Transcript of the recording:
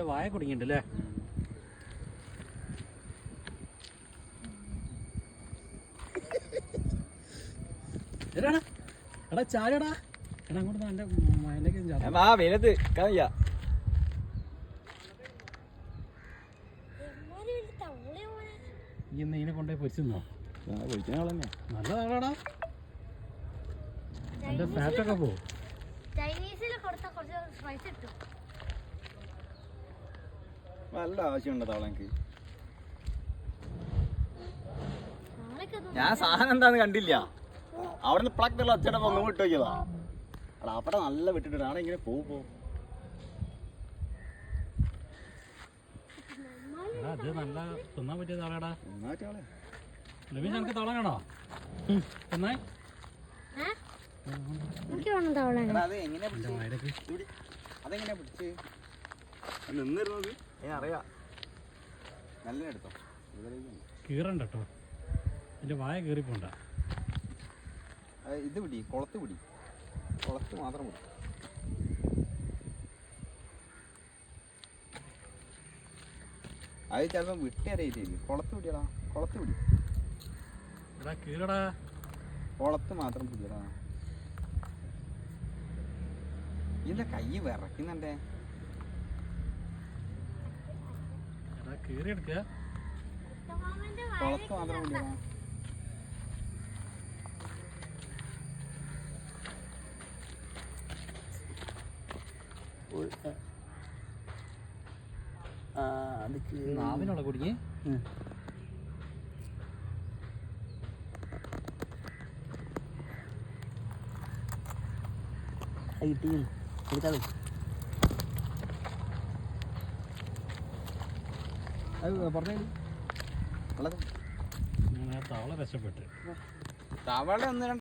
വായ കുടുങ്ങിണ്ടല്ലേ? എടാ ചാരടാ, എടാ അങ്ങോട്ട് എന്റെ വെയിലത്ത് കളിയ ഈ നെയ്നെ കൊണ്ടുപോയി പൊരിച്ചോ? പൊരിക്കാളന്നെ നല്ല താളാടാ, എന്റെ ഫാറ്റൊക്കെ പോവും. നല്ല ആവശ്യമുണ്ട് തവളക്ക്. ഞാൻ സാധനം എന്താന്ന് കണ്ടില്ല, അവിടെ നിന്ന് പ്ലക്കുള്ള ഒച്ചടപ്പോ ഒന്നും വിട്ടു നോക്കിയതാ. അവിടെ അവിടെ നല്ല വിട്ടിട്ട് ആടെ ഇങ്ങനെ പോവും. അത് നല്ല തിന്നാൻ പറ്റിയ താളാടാ. നന്നായിട്ടാളെ ലവീൻ, എനിക്ക് താള വേണോ? തിന്നായി അതെങ്ങനെയാ പിടിച്ച് നിന്നിരുന്നത്? അറിയാം. നല്ല എടുത്തോ, കീറണ്ട കേട്ടോ, എന്റെ വായ കീറിപ്പോണ്ട. ഇത് പിടി, കുളത്ത് പിടി, കുളത്ത് മാത്രം പിടി. അത് ചിലപ്പോ വിട്ടറിയില്ലേ. കുളത്ത് പിടിയടാ, കുളത്ത് പിടി. കീറടാ, കുളത്ത് മാത്രം പിടിയടാ. ഇതിന്റെ കൈ വിറയ്ക്കുന്നുണ്ടേ. കീറി എടുക്ക, കുളത്ത് മാത്രം പിടിയടാ. നാവിനോടെ കുടുങ്ങി. പറഞ്ഞു തവള രക്ഷപ്പെട്ട്. തവള ഒന്ന്